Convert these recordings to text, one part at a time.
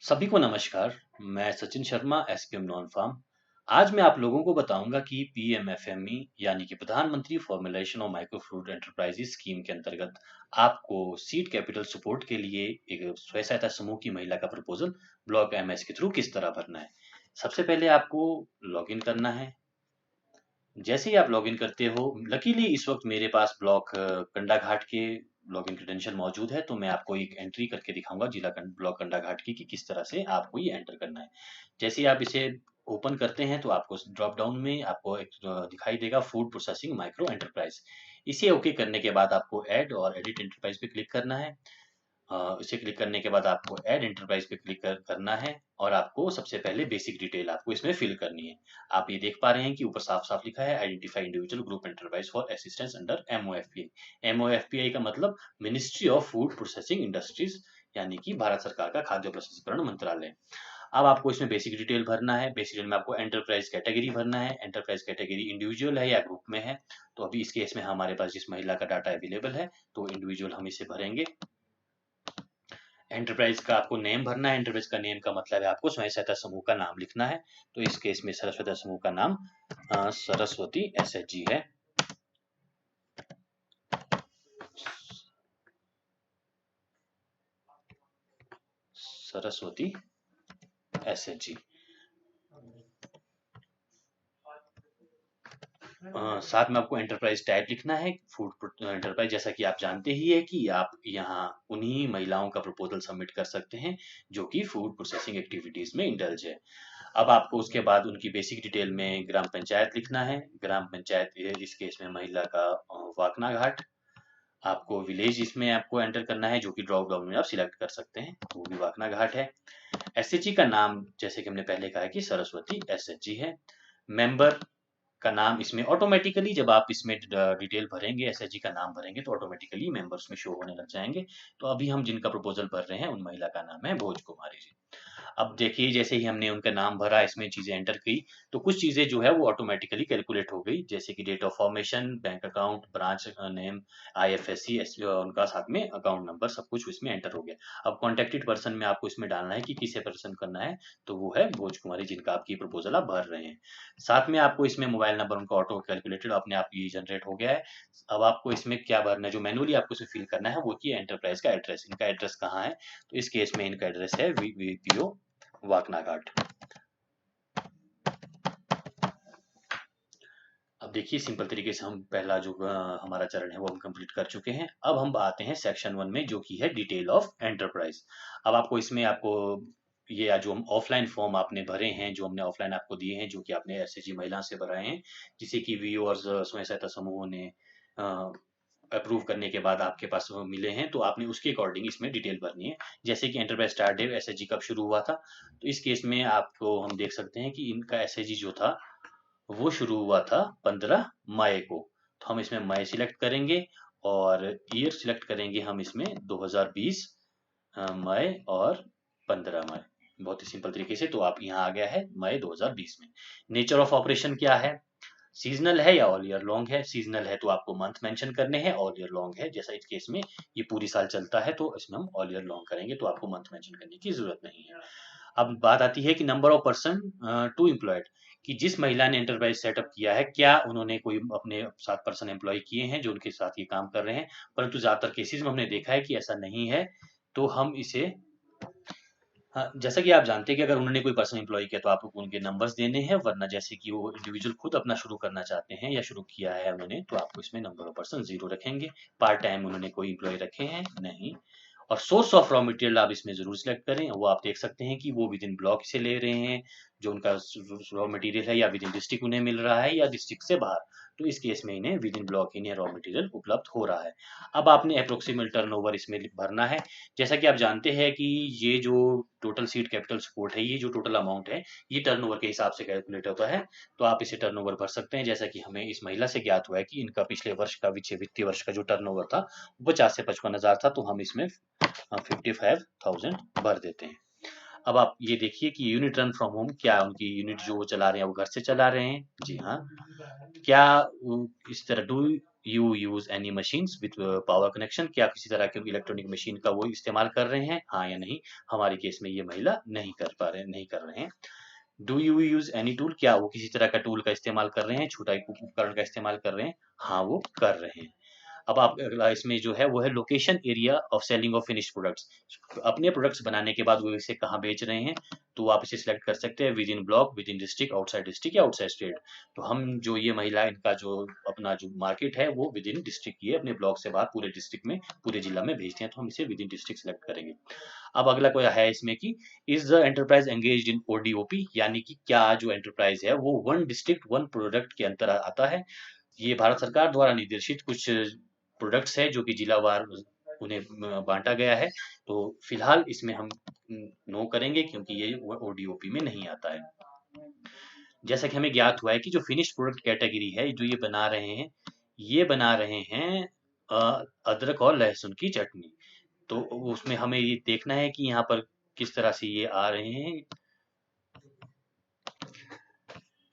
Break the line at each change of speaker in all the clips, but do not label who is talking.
सभी को नमस्कार। मैं Sachin Sharma, SPM non farm. आज मैं आप लोगों को बताऊंगा कि पीएमएफएमई यानी कि प्रधानमंत्री फॉर्मुलेशन और माइक्रो फूड एंटरप्राइजेस स्कीम के अंतर्गत आपको सीड कैपिटल सपोर्ट के लिए एक स्वयं सहायता समूह की महिला का प्रपोजल ब्लॉक एमएस के थ्रू किस तरह भरना है। सबसे पहले आपको लॉगिन करना है। जैसे ही आप लॉगिन करते हो, लकीली इस वक्त मेरे पास ब्लॉक कंडाघाट के लॉगिन क्रेडेंशियल मौजूद है, तो मैं आपको एक एंट्री करके दिखाऊंगा ब्लॉक कंडाघाट की कि किस तरह से आपको ये एंटर करना है। जैसे ही आप इसे ओपन करते हैं तो आपको ड्रॉप डाउन में आपको एक दिखाई देगा फूड प्रोसेसिंग माइक्रो एंटरप्राइज। इसे ओके करने के बाद आपको ऐड और एडिट एंटरप्राइज पे क्लिक करना है। इसे क्लिक करने के बाद आपको ऐड एंटरप्राइज पे क्लिक करना है और आपको सबसे पहले बेसिक डिटेल आपको इसमें फिल करनी है। आप ये देख पा रहे हैं कि ऊपर साफ साफ लिखा है identify individual group enterprise for assistance under MOFPI. MOFPI का मतलब ministry of food processing industries, यानी कि भारत सरकार का खाद्य प्रसंस्करण मंत्रालय। अब आपको इसमें बेसिक डिटेल भरना है। बेसिक डिटेल में आपको एंटरप्राइज कैटेगरी भरना है। एंटरप्राइज कैटेगरी इंडिविजुअल है या ग्रुप में है। तो अभी इस केस में हमारे पास जिस महिला का डाटा अवेलेबल है तो इंडिविजुअल हम इसे भरेंगे। एंटरप्राइज का आपको नेम भरना है। एंटरप्राइज का नेम का मतलब है आपको स्वयं सहायता समूह का नाम लिखना है। तो इस केस में सरस्वती समूह का नाम सरस्वती एसएचजी है। सरस्वती एसएचजी। साथ में आपको एंटरप्राइज टाइप लिखना है फूड एंटरप्राइज। जैसा कि आप जानते ही है कि आप यहाँ उन्हीं महिलाओं का प्रपोजल सबमिट कर सकते हैं जो कि फूड प्रोसेसिंग एक्टिविटीज में इंडल्ज है। अब आपको उसके बाद उनकी बेसिक डिटेल में ग्राम पंचायत लिखना है। ग्राम पंचायत इस केस में महिला का वाकना घाट। आपको विलेज इसमें आपको एंटर करना है जो कि ड्रॉप डाउन में आप सिलेक्ट कर सकते हैं, तो वो भी वाकना घाट है। एसएचजी का नाम जैसे कि हमने पहले कहा कि सरस्वती एसएचजी है। मेंबर का नाम इसमें ऑटोमेटिकली जब आप इसमें डिटेल भरेंगे, एसएचजी का नाम भरेंगे तो ऑटोमेटिकली मेंबर्स में शो होने लग जाएंगे। तो अभी हम जिनका प्रपोजल भर रहे हैं उन महिला का नाम है भोज कुमारी जी। अब देखिए जैसे ही हमने उनका नाम भरा, इसमें चीजें एंटर की, तो कुछ चीजें जो है वो ऑटोमेटिकली कैलकुलेट हो गई, जैसे कि date of formation, bank account, branch name, IFSC, उनका साथ में अकाउंट नंबर, सब कुछ इसमें एंटर हो गया। अब कॉन्टेक्टेड पर्सन में आपको इसमें डालना है कि किसे पर्सन करना है, तो वो है भोज कुमारी जिनका आपकी प्रपोजल आप भर रहे हैं। साथ में आपको इसमें मोबाइल नंबर उनका ऑटो कैलकुलेटेड अपने आप ये जनरेट हो गया है। अब आपको इसमें क्या भरना है, जो मैनुअली आपको इसमें फिल करना है वो कि एंटरप्राइज का एड्रेस, इनका एड्रेस कहाँ है। तो इस केस में इनका एड्रेस है वीपीओ वाकना घाट। अब देखिए सिंपल तरीके से हम पहला जो हमारा चरण है वो हम कंप्लीट कर चुके हैं। अब हम आते हैं सेक्शन 1 में जो कि है डिटेल ऑफ एंटरप्राइज। अब आपको इसमें आपको ये जो हम ऑफलाइन फॉर्म आपने भरे हैं, जो हमने ऑफलाइन आपको दिए हैं, जो कि आपने एसएचजी महिला से भराए हैं, जिसे कि वीओ और स्वयं सहायता समूहों ने अप्रूव करने के बाद आपके पास वो मिले हैं, तो आपने उसके अकॉर्डिंग इसमें डिटेल भरनी है। जैसे कि एंटरप्राइज स्टार्ट डेट एसएचजी कब शुरू हुआ था, तो इस केस में आपको हम देख सकते हैं कि इनका एसएचजी जो था वो शुरू हुआ था 15 मई को। तो हम इसमें मई सिलेक्ट करेंगे और ईयर सिलेक्ट करेंगे हम इसमें 2020 मई और 15 मई। बहुत ही सिंपल तरीके से तो आप यहाँ आ गया है मई 2020 में। नेचर ऑफ ऑपरेशन क्या है, सीजनल है या ऑल ईयर लॉन्ग है। सीजनल है तो आपको मंथ मेंशन करने हैं, ऑल ईयर लॉन्ग है जैसा इस केस में ये पूरी साल चलता है तो इसमें हम ऑल ईयर लॉन्ग करेंगे, तो आपको मंथ मेंशन करने की जरूरत नहीं है। अब बात आती है कि number of person to employed, कि जिस महिला ने एंटरप्राइज सेटअप किया है क्या उन्होंने कोई अपने साथ पर्सन एम्प्लॉय किए हैं जो उनके साथ ये काम कर रहे हैं। परंतु ज्यादातर केसेस में हमने देखा है कि ऐसा नहीं है, तो हम इसे हाँ, जैसा कि आप जानते हैं कि अगर उन्होंने कोई पर्सन एम्प्लॉय किया तो आपको उनके नंबर्स देने हैं, वरना जैसे कि वो इंडिविजुअल खुद अपना शुरू करना चाहते हैं या शुरू किया है उन्होंने, तो आपको इसमें नंबर ऑफ पर्सन 0 रखेंगे। पार्ट टाइम उन्होंने कोई एम्प्लॉय रखे हैं नहीं। और सोर्स ऑफ रॉ मटेरियल आप इसमें जरूर सिलेक्ट करें, वो आप देख सकते हैं कि वो विद इन ब्लॉक से ले रहे हैं जो उनका रॉ मटेरियल है, या विद इन डिस्ट्रिक्ट उन्हें मिल रहा है या डिस्ट्रिक्ट से बाहर। तो इस केस में इन्हें विद इन ब्लॉक इन्हें रॉ मटेरियल उपलब्ध हो रहा है। अब आपने अप्रोक्सीमेट टर्नओवर इसमें भरना है। जैसा कि आप जानते हैं कि ये जो टोटल सीड कैपिटल सपोर्ट है, ये जो टोटल अमाउंट है ये टर्नओवर के हिसाब से कैलकुलेट होता है। तो आप इसे टर्नओवर भर सकते हैं। जैसा कि हमें इस महिला से ज्ञात हुआ है कि इनका पिछले वर्ष का वित्तीय वर्ष का जो टर्नओवर था 50 से 55 हजार था, तो हम इसमें 55,000 भर देते हैं। अब आप ये देखिए कि यूनिट रन फ्रॉम होम, क्या उनकी यूनिट जो वो चला रहे हैं वो घर से चला रहे हैं। जी हाँ। क्या इस तरह do you use any machines with power connection, क्या किसी तरह के इलेक्ट्रॉनिक मशीन का वो इस्तेमाल कर रहे हैं, हाँ या नहीं। हमारे केस में ये महिला नहीं कर रहे हैं। Do you use any tool, क्या वो किसी तरह का टूल का इस्तेमाल कर रहे हैं, छोटा उपकरण का इस्तेमाल कर रहे हैं, हाँ वो कर रहे हैं। अब आप अगला इसमें जो है वो है location area of selling of finish products, अपने प्रोडक्ट्स बनाने के बाद वो इसे कहाँ बेच रहे हैं, तो आप इसे सिलेक्ट कर सकते हैं with in block, with in district या आउटसाइड स्टेट। तो हम जो ये महिला इनका जो अपना जो मार्केट है वो विद इन डिस्ट्रिक्ट, ये अपने ब्लॉक से बाहर पूरे डिस्ट्रिक्ट में पूरे जिला में भेजते हैं, तो हम इसे विद इन डिस्ट्रिक्ट सिलेक्ट करेंगे। अब अगला कोई है इसमें कि is the enterprise engage in ODOP, यानी कि क्या जो एंटरप्राइज है वो वन डिस्ट्रिक्ट वन प्रोडक्ट के अंतर आता है। ये भारत सरकार द्वारा निर्देशित कुछ प्रोडक्ट्स है जो कि जिलावार उन्हें बांटा गया है। तो फिलहाल इसमें हम नो करेंगे क्योंकि ये ओडीओपी में नहीं आता है। जैसा कि हमें ज्ञात हुआ है कि जो फिनिश्ड प्रोडक्ट कैटेगरी है जो ये बना रहे हैं, ये बना रहे हैं अदरक और लहसुन की चटनी। तो उसमें हमें ये देखना है कि यहाँ पर किस तरह से ये आ रहे हैं।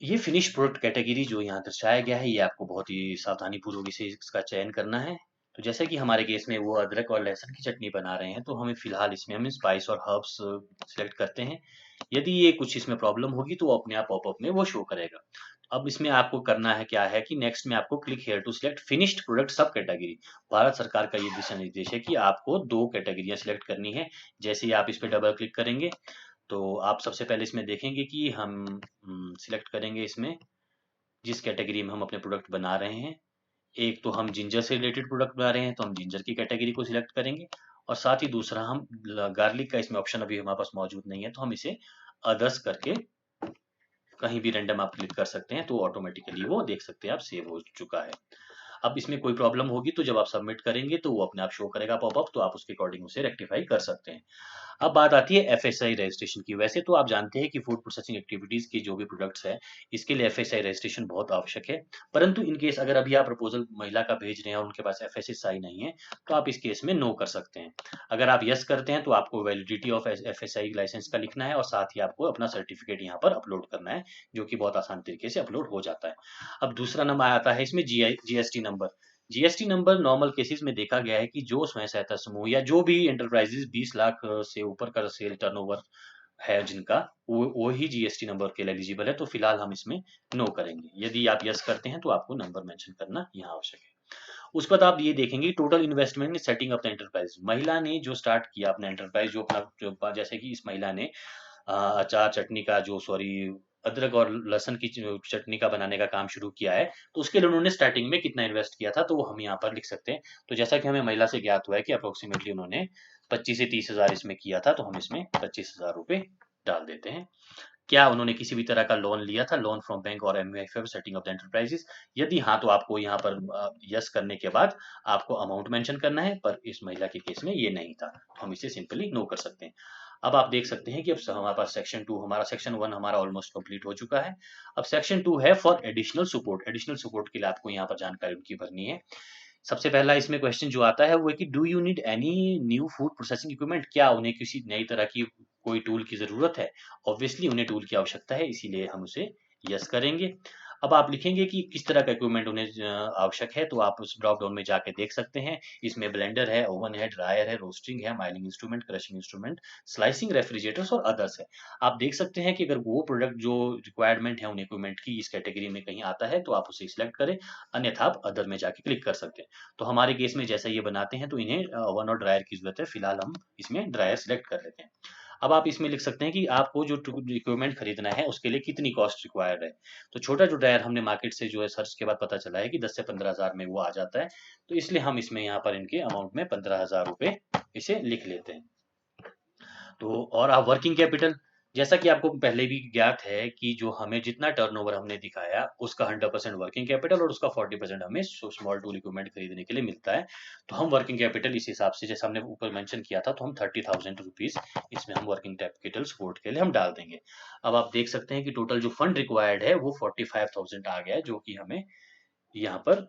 ये फिनिश प्रोडक्ट कैटेगरी जो यहाँ दर्शाया गया है, ये आपको बहुत ही सावधानी पूर्वक इसे इसका चयन करना है। तो जैसे कि हमारे केस में वो अदरक और लहसुन की चटनी बना रहे हैं, तो हमें फिलहाल इसमें हम स्पाइस और हर्ब्स सिलेक्ट करते हैं। यदि ये कुछ इसमें प्रॉब्लम होगी तो वो अपने आप पॉपअप में वो शो करेगा। अब इसमें आपको करना है क्या है कि नेक्स्ट में आपको click here to select finished product sub category. Bharat सरकार का ये दिशा निर्देश है कि आपको 2 कैटेगरियाँ सिलेक्ट करनी है। जैसे ही आप इस पे डबल क्लिक करेंगे, तो आप सबसे पहले इसमें देखेंगे कि हम सिलेक्ट करेंगे इसमें जिस कैटेगरी में हम अपने प्रोडक्ट बना रहे हैं। एक तो हम जिंजर से रिलेटेड प्रोडक्ट बना रहे हैं, तो हम जिंजर की कैटेगरी को सिलेक्ट करेंगे। और साथ ही दूसरा हम गार्लिक का इसमें ऑप्शन अभी हमारे पास मौजूद नहीं है, तो हम इसे अदर्स करके कहीं भी रैंडम आप क्लिक कर सकते हैं, तो ऑटोमेटिकली वो देख सकते हैं आप सेव हो चुका है। अब इसमें कोई प्रॉब्लम होगी तो जब आप सबमिट करेंगे तो वो अपने आप शो करेगा पॉपअप, तो आप उसके अकॉर्डिंग उसे रेक्टिफाई कर सकते हैं। अब बात आती है एफएसआई रजिस्ट्रेशन की। वैसे तो आप जानते हैं कि फूड प्रोसेसिंग एक्टिविटीज की जो भी प्रोडक्ट्स है, इसके लिए एफएसआई रजिस्ट्रेशन बहुत आवश्यक है। परंतु इन केस अगर अभी आप प्रपोजल महिला का भेज रहे हैं और उनके पास एफएसआई नहीं है, तो आप इस केस में नो कर सकते हैं। अगर आप यस करते हैं तो आपको वैलिडिटी ऑफ एफएसआई लाइसेंस का लिखना है और साथ ही आपको अपना सर्टिफिकेट यहाँ पर अपलोड करना है, जो कि बहुत आसान तरीके से अपलोड हो जाता है। अब दूसरा नंबर आता है इसमें GST number. GST number normal cases में देखा गया है कि जो स्वयं सहायता समूह या जो भी एंटरप्राइजेस 20 लाख से ऊपर का सेल टर्नओवर है जिनका, वो ही जीएसटी नंबर के लिए एलिजिबल है। तो फिलहाल हम इसमें नो करेंगे। यदि आप यस करते हैं तो आपको नंबर मेंशन करना यहाँ आवश्यक है। उसके बाद आप ये देखेंगे total investment in setting up the enterprise. महिला ने जो स्टार्ट किया अपना एंटरप्राइज, जो अपना जैसे कि इस महिला ने अचार चटनी का जो सॉरी अदरक और लहसुन की चटनी का बनाने का काम शुरू किया है, तो उसके लिए उन्होंने स्टार्टिंग में कितना इन्वेस्ट किया था, तो वो हम यहाँ पर लिख सकते हैं। तो जैसा कि हमें महिला से ज्ञात हुआ है कि अप्रोक्सीमेटली उन्होंने 25 से 30 हजार इसमें किया था, तो हम इसमें 25,000 रुपये डाल देते हैं। क्या उन्होंने किसी भी तरह का लोन लिया था, लोन फ्रॉम बैंक और एमयूएफएफ सेटिंग ऑफ द एंटरप्राइजेस? यदि हाँ, तो आपको यहाँ पर यस करने के बाद आपको अमाउंट मेंशन करना है, पर इस महिला के केस में ये नहीं था, तो हम इसे सिंपली नो कर सकते हैं। अब आप देख सकते हैं कि अब हमारे पास सेक्शन 2, हमारा सेक्शन 1 हमारा ऑलमोस्ट कंप्लीट हो चुका है। अब सेक्शन 2 है for additional support. Additional support के लिए आपको यहाँ पर जानकारी उनकी भरनी है। सबसे पहला इसमें क्वेश्चन जो आता है वो है कि do you need any new food processing equipment, क्या उन्हें किसी नई तरह की कोई टूल की ज़रूरत है? ऑब्वियसली उन्हें टूल की आवश्यकता है, इसीलिए हम उसे यस करेंगे। अब आप लिखेंगे कि किस तरह का इक्विपमेंट उन्हें आवश्यक है, तो आप उस ड्रॉप डाउन में जाके देख सकते हैं। इसमें ब्लेंडर है, ओवन है, ड्रायर है, रोस्टिंग है, milling instrument, crushing instrument, slicing refrigerators और अदर्स है। आप देख सकते हैं कि अगर वो प्रोडक्ट जो रिक्वायरमेंट है उन इक्विपमेंट की इस कैटेगरी में कहीं आता है, तो आप उसे सिलेक्ट करें, अन्यथा आप अदर में जाके क्लिक कर सकते हैं। तो हमारे केस में जैसा ये बनाते हैं तो इन्हें ओवन और ड्रायर की जरूरत है, फिलहाल हम इसमें ड्रायर सिलेक्ट कर लेते हैं। अब आप इसमें लिख सकते हैं कि आपको जो इक्विपमेंट खरीदना है उसके लिए कितनी कॉस्ट रिक्वायर्ड है। तो छोटा जो ड्रायर हमने मार्केट से जो है सर्च के बाद पता चला है कि 10 से 15,000 में वो आ जाता है, तो इसलिए हम इसमें यहाँ पर इनके अमाउंट में 15,000 रुपये इसे लिख लेते हैं। तो और आप वर्किंग कैपिटल, जैसा कि आपको पहले भी ज्ञात है कि जो हमें जितना टर्नओवर हमने दिखाया उसका 100% वर्किंग कैपिटल और उसका 40% हमें स्मॉल टूल इक्विपमेंट खरीदने के लिए मिलता है। तो हम वर्किंग कैपिटल इस हिसाब से जैसा हमने ऊपर मेंशन किया था, तो हम 30,000 रुपीज इसमें हम वर्किंग कैपिटल सपोर्ट के लिए हम डाल देंगे। अब आप देख सकते हैं कि टोटल जो फंड रिक्वायर्ड है वो 45,000 आ गया है, जो कि हमें यहाँ पर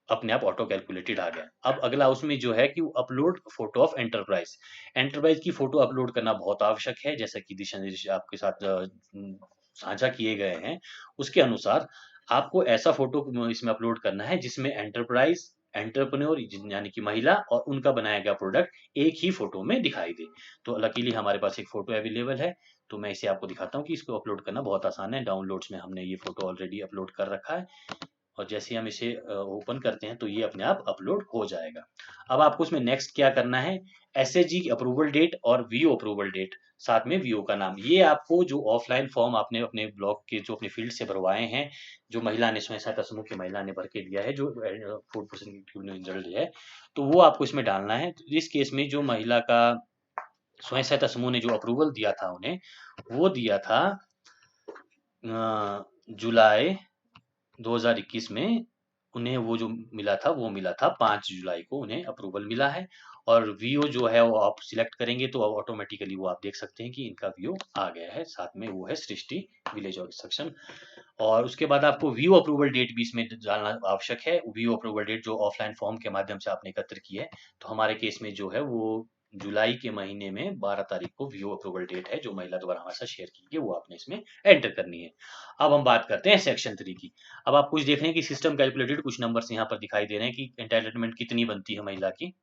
अपने आप ऑटो कैलकुलेटेड आ गया। अब अगला उसमें जो है कि upload photo of enterprise. Enterprise की फोटो अपलोड करना बहुत आवश्यक है, जैसा कि दिशा निर्देश आपके साथ साझा किए गए हैं उसके अनुसार आपको ऐसा फोटो इसमें अपलोड करना है जिसमें एंटरप्राइज, एंटरप्रेन्योर यानी कि महिला और उनका बनाया गया प्रोडक्ट एक ही फोटो में दिखाई दे। तो लकीली हमारे पास एक फोटो अवेलेबल है, तो मैं इसे आपको दिखाता हूँ कि इसको अपलोड करना बहुत आसान है। डाउनलोड्स में हमने ये फोटो ऑलरेडी अपलोड कर रखा है, और जैसे ही हम इसे ओपन करते हैं तो ये अपने आप अपलोड हो जाएगा। अब आपको उसमें नेक्स्ट क्या करना है, एसएचजी की अप्रूवल डेट और वीओ अप्रूवल डेट, साथ में वीओ का नाम। ये आपको जो ऑफलाइन फॉर्म आपने अपने ब्लॉक के जो अपने फील्ड से भरवाए हैं, जो महिला ने स्वयं सहायता समूह की महिला ने भर के दिया है, जो फूड प्रोसेसिंग रिजल्ट है, तो वो आपको इसमें डालना है। तो इस केस में जो महिला का स्वयं सहायता समूह ने जो अप्रूवल दिया था उन्हें, वो दिया था जुलाई 2021 में। उन्हें वो जो मिला था वो मिला था 5 जुलाई को उन्हें अप्रूवल मिला है। और वीओ जो है वो आप सिलेक्ट करेंगे तो ऑटोमेटिकली वो आप देख सकते हैं कि इनका वीओ आ गया है, साथ में वो है सृष्टि विलेज ऑर्गेनाइजेशन। और उसके बाद आपको वीओ अप्रूवल डेट भी इसमें डालना आवश्यक है। वीओ अप्रूवल डेट जो ऑफलाइन फॉर्म के माध्यम से आपने एकत्र की है, तो हमारे केस में जो है वो जुलाई के महीने में 12 तारीख को वीओ अप्रूवल डेट है, जो महिला द्वारा हमारे साथ शेयर की गई, वो आपने इसमें एंटर करनी है। अब हम बात करते हैं सेक्शन 3 की। अब आप कुछ देख रहे हैं कि सिस्टम कैलकुलेटेड कुछ नंबर्स यहाँ पर दिखाई दे रहे हैं कि एंटाइटलमेंट कितनी बनती है महिला की।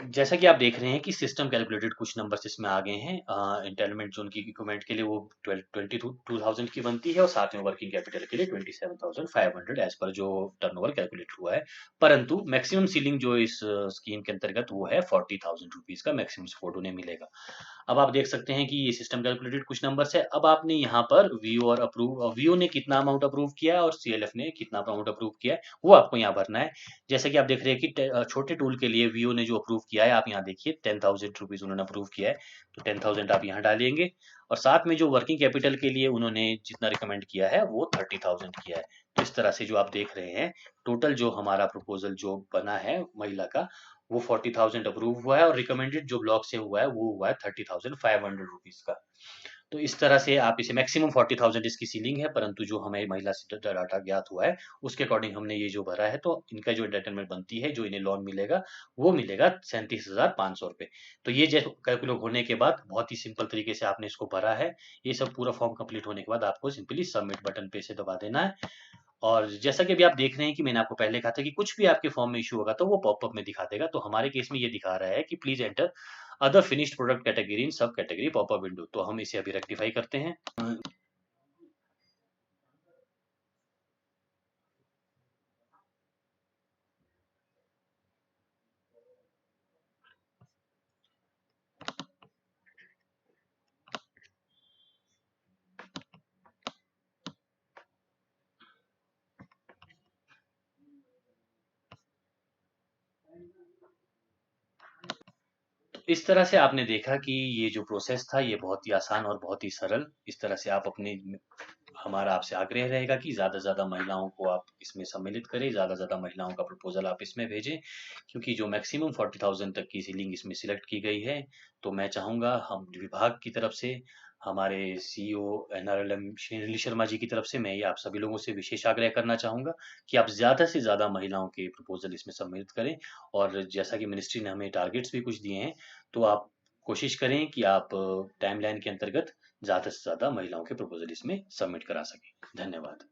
जैसा कि आप देख रहे हैं कि सिस्टम कैलकुलेटेड कुछ नंबर्स इसमें आ गए हैं। एंटाइटलमेंट जोन की इक्विपमेंट के लिए वो 22,000 की बनती है, और साथ में वर्किंग कैपिटल के लिए 27,500 एज पर जो टर्नओवर कैलकुलेट हुआ है। परंतु मैक्सिमम सीलिंग जो इस स्कीम के अंतर्गत वो है 40,000 रुपीज का मैक्सिमम सपोर्ट उन्हें मिलेगा। अब आप देख सकते हैं कि ये सिस्टम कैलकुलेटेड कुछ नंबर्स है। अब आपने यहाँ पर वीओ और अप्रूव, वीओ ने कितना अमाउंट अप्रूव किया है और सीएलएफ ने कितना अमाउंट अप्रूव किया है, वो आपको यहाँ भरना है। जैसे कि आप देख रहे हैं कि छोटे टूल के लिए वीओ ने जो अप्रूव किया है, आप यहाँ देखिए 10,000 रुपीज उन्होंने अप्रूव किया है, तो 10,000 आप यहाँ डालेंगे। और साथ में जो वर्किंग कैपिटल के लिए उन्होंने जितना रिकमेंड किया है वो 30,000 किया है। तो इस तरह से जो आप देख रहे हैं, टोटल जो हमारा प्रपोजल जो बना है महिला का, वो 40,000 अप्रूव हुआ है, और रिकमेंडेड जो ब्लॉक से हुआ है वो हुआ है 30,500 रुपीज का। तो इस तरह से आप इसे मैक्सिमम 40,000 इसकी सीलिंग है, परंतु जो हमें महिला से डाटा ज्ञात हुआ है उसके अकॉर्डिंग हमने ये जो भरा है, तो इनका जो एंटाइटलमेंट बनती है, जो इन्हें लोन मिलेगा, वो मिलेगा 37,500 रुपए। तो ये जैसे कैलकुलेट होने के बाद बहुत ही सिंपल तरीके से आपने इसको भरा है। ये सब पूरा फॉर्म कंप्लीट होने के बाद आपको सिंपली सबमिट बटन पे से दबा देना है। और जैसा कि अभी आप देख रहे हैं कि मैंने आपको पहले कहा था कि कुछ भी आपके फॉर्म में इश्यू होगा तो वो पॉपअप में दिखा देगा। तो हमारे केस में ये दिखा रहा है कि please enter other finished product category इन सब कैटेगरी पॉपअप विंडो। तो हम इसे अभी रेक्टिफाई करते हैं। इस तरह से आपने देखा कि ये जो प्रोसेस था ये बहुत ही आसान और बहुत ही सरल। इस तरह से आप अपने, हमारा आपसे आग्रह रहेगा कि ज़्यादा से ज़्यादा महिलाओं को आप इसमें सम्मिलित करें, ज़्यादा से ज़्यादा महिलाओं का प्रपोजल आप इसमें भेजें, क्योंकि जो मैक्सिमम 40,000 तक की सीलिंग इसमें सिलेक्ट की गई है। तो मैं चाहूँगा हम विभाग की तरफ से, हमारे सीईओ एनआरएलएम श्री शर्मा जी की तरफ से, मैं ये आप सभी लोगों से विशेष आग्रह करना चाहूँगा कि आप ज़्यादा से ज़्यादा महिलाओं के प्रपोजल इसमें सम्मिलित करें। और जैसा कि मिनिस्ट्री ने हमें टारगेट्स भी कुछ दिए हैं, तो आप कोशिश करें कि आप टाइमलाइन के अंतर्गत ज़्यादा से ज़्यादा महिलाओं के प्रपोजल इसमें सबमिट करा सकें। धन्यवाद।